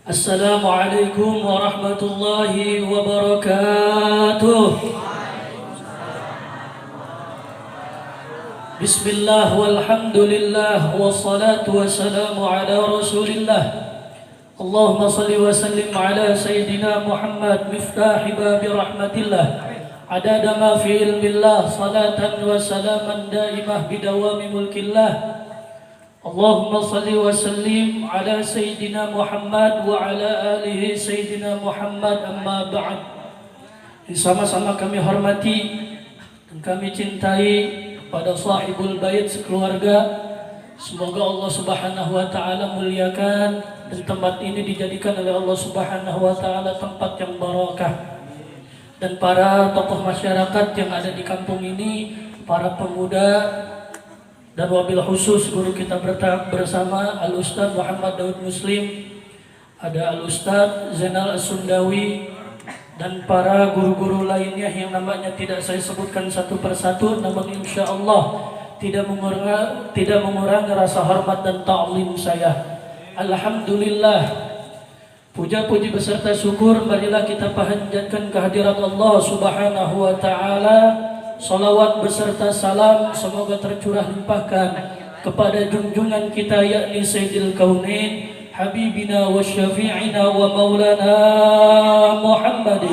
Assalamualaikum warahmatullahi wabarakatuh. Bismillah walhamdulillah wassalatu wassalamu ala rasulillah. Allahumma salli wa sallim ala sayyidina Muhammad miftahi babi rahmatillah. Adada ma fi ilmillah salatan wa salaman daimah bidawami mulkillah. Allahumma salli wa sallim ala Sayyidina Muhammad wa ala alihi Sayyidina Muhammad amma ba'd. Sama-sama kami hormati dan kami cintai pada sahibul bait sekeluarga. Semoga Allah Subhanahu wa taala muliakan dan tempat ini dijadikan oleh Allah Subhanahu wa taala tempat yang barakah. Dan para tokoh masyarakat yang ada di kampung ini, para pemuda, dan wabil khusus guru kita bersama Al-Ustaz Muhammad Daud Muslim, ada Al-Ustaz Zainal As-Sundawi, dan para guru-guru lainnya yang namanya tidak saya sebutkan satu persatu, namun insya Allah tidak mengurangi rasa hormat dan ta'lim saya. Alhamdulillah, puja-puji beserta syukur marilah kita panjatkan kehadirat Allah Subhanahu wa taala. Salawat beserta salam semoga tercurah limpahkan kepada junjungan kita yakni Sayyidil Kaunain Habibina wa Syafi'ina wa Maulana Muhammadin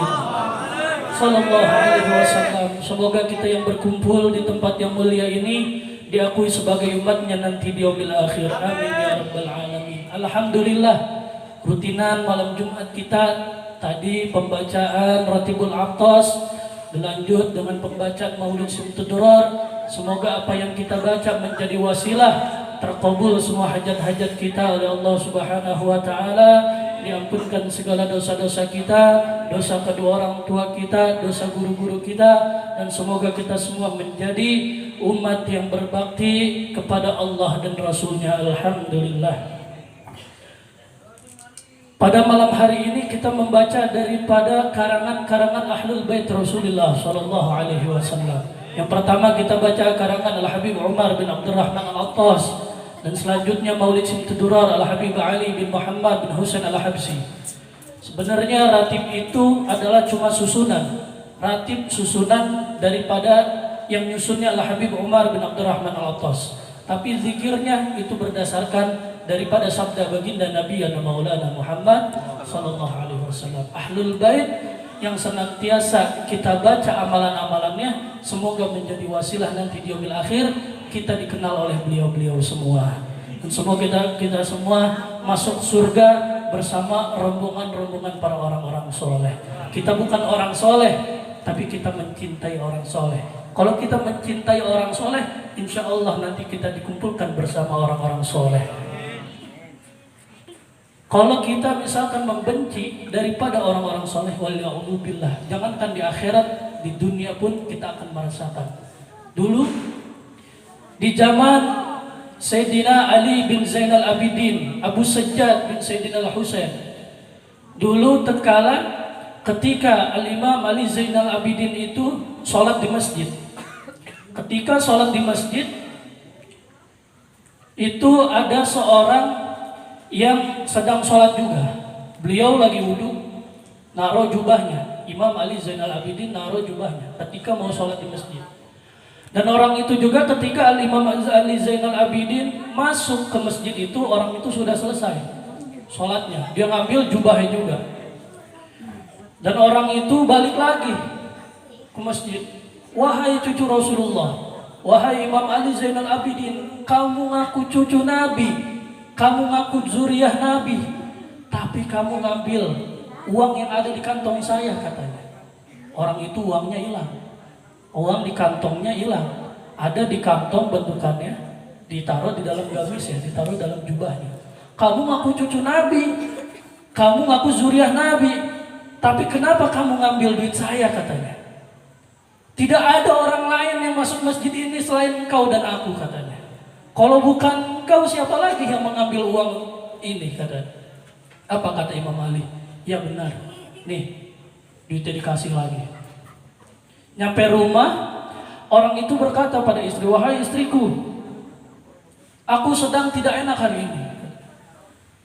sallallahu alaihi wasallam. Semoga kita yang berkumpul di tempat yang mulia ini diakui sebagai umatnya nanti di yaumil akhir. Amin ya rabbal alamin. Alhamdulillah, rutinan malam Jumat kita tadi pembacaan Ratibul Aqtas, dilanjut dengan pembacaan Maulid Simtudrar. Semoga apa yang kita baca menjadi wasilah terkabul semua hajat-hajat kita oleh Allah Subhanahu wa taala, diampunkan segala dosa-dosa kita, dosa kedua orang tua kita, dosa guru-guru kita, dan semoga kita semua menjadi umat yang berbakti kepada Allah dan Rasulnya. Alhamdulillah. Pada malam hari ini kita membaca daripada karangan-karangan Ahlul Bait Rasulullah sallallahu alaihi wasallam. Yang pertama kita baca karangan Al-Habib Umar bin Abdurrahman Al-Attas, dan selanjutnya Maulid Simtudrar Al-Habib Ali bin Muhammad bin Husain Al-Habsi. Sebenarnya ratib itu adalah cuma susunan. Ratib susunan daripada yang nyusunnya Al-Habib Umar bin Abdurrahman Al-Attas. Tapi zikirnya itu berdasarkan daripada sabda baginda Nabi dan Maulana Muhammad sallallahu alaihi wasallam. Ahlul Bait yang senantiasa kita baca amalan-amalannya, semoga menjadi wasilah nanti di yaumil akhir kita dikenal oleh beliau-beliau semua. Dan semoga kita semua masuk surga bersama rombongan-rombongan para orang-orang soleh. Kita bukan orang soleh, tapi kita mencintai orang soleh. Kalau kita mencintai orang soleh, insya Allah nanti kita dikumpulkan bersama orang-orang soleh. Kalau kita misalkan membenci daripada orang-orang soleh, waliya'udzubillah, jangankan di akhirat, di dunia pun kita akan merasakan. Dulu di zaman Sayyidina Ali bin Zainal Abidin, Abu Sajjad bin Sayyidina Al-Husain, dulu tatkala ketika Al-Imam Ali Zainal Abidin itu sholat di masjid. Ketika sholat di masjid itu ada seorang yang sedang sholat juga. Beliau lagi wudhu, naruh jubahnya. Imam Ali Zainal Abidin naruh jubahnya ketika mau sholat di masjid. Dan orang itu juga ketika Imam Ali Zainal Abidin masuk ke masjid itu, orang itu sudah selesai sholatnya. Dia ngambil jubahnya juga. Dan orang itu balik lagi ke masjid. Wahai cucu Rasulullah, wahai Imam Ali Zainal Abidin, kamu ngaku cucu Nabi, kamu ngaku zuriyah Nabi, tapi kamu ngambil uang yang ada di kantong saya, katanya. Orang itu uangnya hilang. Uang di kantongnya hilang. Ada di kantong bentukannya, ditaruh di dalam gamis ya, ditaruh dalam jubahnya. Kamu ngaku cucu Nabi, kamu ngaku zuriyah Nabi, tapi kenapa kamu ngambil duit saya, katanya. Tidak ada orang lain yang masuk masjid ini selain engkau dan aku, katanya. Kalau bukan engkau, siapa lagi yang mengambil uang ini, katanya. Apa kata Imam Ali? Ya benar, nih duitnya dikasih lagi. Nyampe rumah, orang itu berkata pada istri, wahai istriku, aku sedang tidak enak hari ini.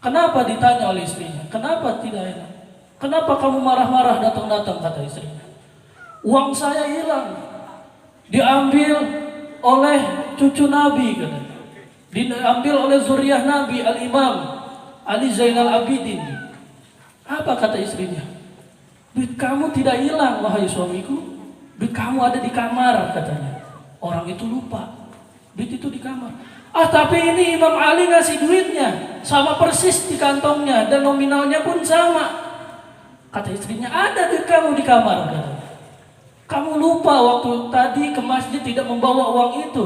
Kenapa ditanya oleh istrinya? Kenapa tidak enak? Kenapa kamu marah-marah datang-datang, kata istrinya. Uang saya hilang, diambil oleh cucu Nabi, katanya. Diambil oleh zuriyah Nabi Al-Imam Ali Zainal Abidin. Apa kata istrinya? Duit kamu tidak hilang, wahai suamiku. Duit kamu ada di kamar, katanya. Orang itu lupa, duit itu di kamar. Tapi ini Imam Ali ngasih duitnya sama persis di kantongnya dan nominalnya pun sama. Kata istrinya, ada duit kamu di kamar, katanya. Kamu lupa waktu tadi ke masjid tidak membawa uang itu.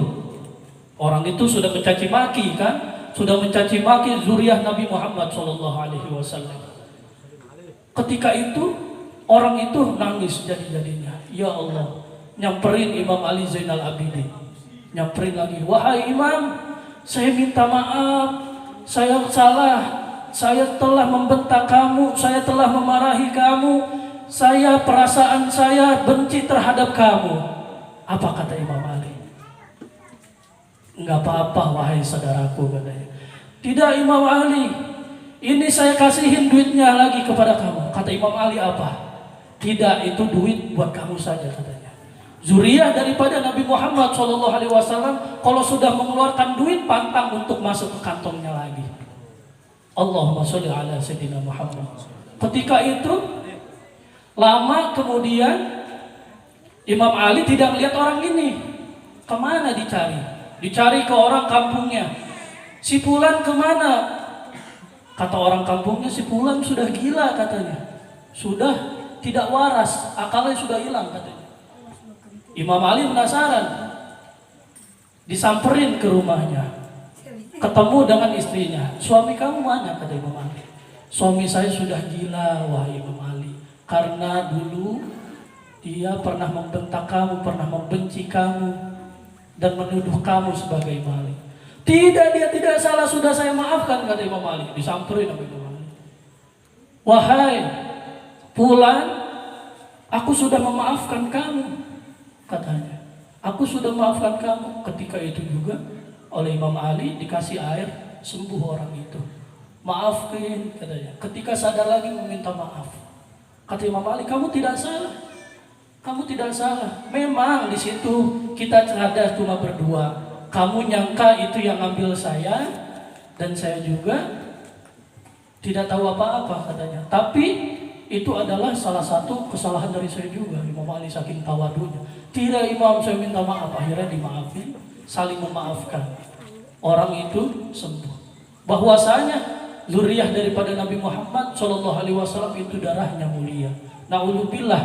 Orang itu sudah mencaci maki, kan? Sudah mencaci maki zuriyah Nabi Muhammad SAW. Ketika itu orang itu nangis jadi-jadinya. Ya Allah, nyamperin Imam Ali Zainal Abidin. Nyamperin lagi, wahai Imam, saya minta maaf, saya salah, saya telah membentak kamu, saya telah memarahi kamu, perasaan saya benci terhadap kamu. Apa kata Imam Ali? Enggak apa-apa wahai saudaraku, katanya. Tidak Imam Ali, ini saya kasihin duitnya lagi kepada kamu. Kata Imam Ali apa? Tidak, itu duit buat kamu saja, katanya. Zuriyah daripada Nabi Muhammad SAW kalau sudah mengeluarkan duit pantang untuk masuk ke kantongnya lagi. Allahumma sholli ala sayyidina Muhammad. Ketika itu lama kemudian Imam Ali tidak melihat orang ini. Kemana dicari? Dicari ke orang kampungnya. Si Fulan kemana? Kata orang kampungnya, si Fulan sudah gila, katanya. Sudah tidak waras, akalnya sudah hilang, katanya. Imam Ali penasaran, disamperin ke rumahnya, ketemu dengan istrinya. Suami kamu mana? Kata Imam Ali. Suami saya sudah gila, wahai Imam Ali, karena dulu dia pernah membentak kamu, pernah membenci kamu, dan menuduh kamu sebagai maling. Tidak, dia tidak salah, sudah saya maafkan, kata Imam Ali. Disamperin sama Imam Ali. Wahai Fulan, aku sudah memaafkan kamu, katanya. Aku sudah maafkan kamu. Ketika itu juga oleh Imam Ali dikasih air, sembuh orang itu. Maafkan, katanya. Ketika sadar lagi meminta maaf. Kata Imam Ali, kamu tidak salah. Kamu tidak salah. Memang di situ kita cerdas cuma berdua. Kamu nyangka itu yang ambil saya, dan saya juga tidak tahu apa-apa, katanya. Tapi itu adalah salah satu kesalahan dari saya juga. Imam Ali saking tawadunya. Tidak Imam, saya minta maaf. Akhirnya dimaafin, saling memaafkan. Orang itu sembuh. Bahwasanya zuriyah daripada Nabi Muhammad SAW itu darahnya mulia. Na'udzubillah,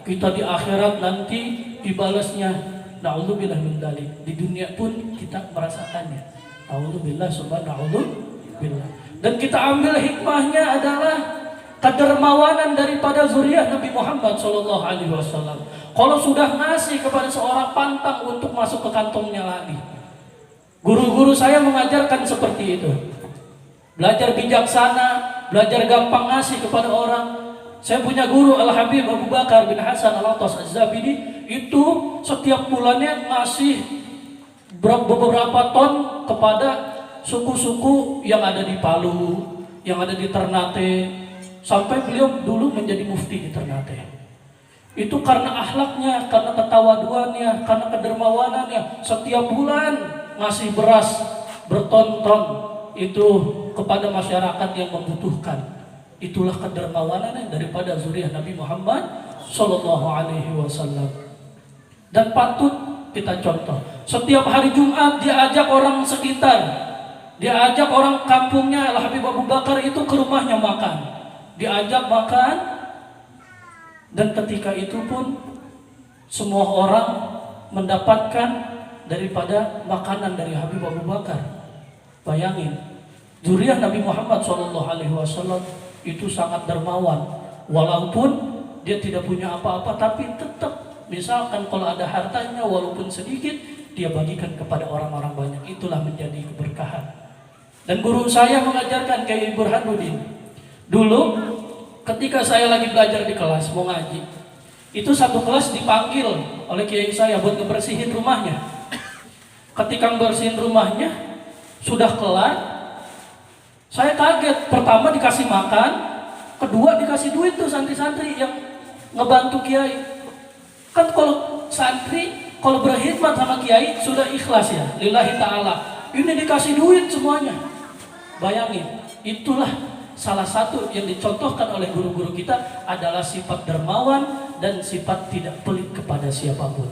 kita di akhirat nanti dibalasnya. Na'udzubillah min dzalik. Di dunia pun kita merasakannya. Na'udzubillah subhanahu na'udzubillah. Dan kita ambil hikmahnya adalah kedermawanan daripada zuriyah Nabi Muhammad SAW. Kalau sudah ngasih kepada seorang, pantang untuk masuk ke kantongnya lagi. Guru-guru saya mengajarkan seperti itu. Belajar bijaksana, belajar gampang ngasih kepada orang. Saya punya guru Al-Habib Abu Bakar bin Hasan Al-Attas Az-Zabidi. Itu setiap bulannya ngasih beberapa ton kepada suku-suku yang ada di Palu, yang ada di Ternate. Sampai beliau dulu menjadi mufti di Ternate. Itu karena akhlaknya, karena ketawaduannya, karena kedermawanannya. Setiap bulan ngasih beras berton-ton itu kepada masyarakat yang membutuhkan. Itulah kedermawanan daripada zuriyah Nabi Muhammad SAW. Dan patut kita contoh. Setiap hari Jumat dia ajak orang sekitar, dia ajak orang kampungnya Al-Habib Abu Bakar itu ke rumahnya makan. Diajak makan, dan ketika itu pun semua orang mendapatkan daripada makanan dari Habib Abu Bakar. Bayangin, zuriyah Nabi Muhammad SAW itu sangat dermawan. Walaupun dia tidak punya apa-apa, tapi tetap misalkan kalau ada hartanya walaupun sedikit, dia bagikan kepada orang-orang banyak. Itulah menjadi keberkahan. Dan guru saya mengajarkan Kiai Burhanuddin. Dulu ketika saya lagi belajar di kelas mau ngaji, itu satu kelas dipanggil oleh kiai saya buat ngebersihin rumahnya. Ketika ngebersihin rumahnya sudah kelar, Saya kaget, pertama dikasih makan, kedua dikasih duit tuh santri-santri yang ngebantu kiai. Kan kalau santri, kalau berkhidmat sama kiai sudah ikhlas ya, lillahi ta'ala. Ini dikasih duit semuanya. Bayangin, itulah salah satu yang dicontohkan oleh guru-guru kita adalah sifat dermawan dan sifat tidak pelit kepada siapapun.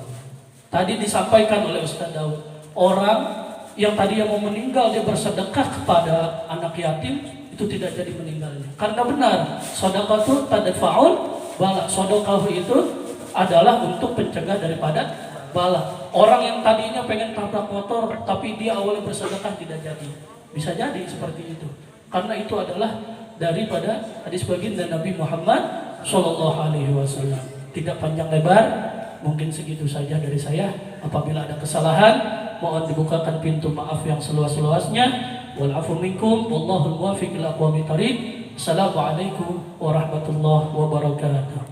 Tadi disampaikan oleh Ustaz Daud, orang yang tadi yang mau meninggal dia bersedekah kepada anak yatim itu tidak jadi meninggalnya. Karena benar, sedekah itu tadfa'ul bala. Sedekah itu adalah untuk pencegah daripada bala. Orang yang tadinya pengen tabrak motor tapi dia awalnya bersedekah tidak jadi. Bisa jadi seperti itu. Karena itu adalah daripada hadis baginda Nabi Muhammad SAW. Tidak panjang lebar, mungkin segitu saja dari saya. Apabila ada kesalahan, mohon dibukakan pintu maaf yang seluas-luasnya. Wal afu minkum, wallahul muwaffiq ila aqwamit thariq. Assalamualaikum warahmatullahi wabarakatuh.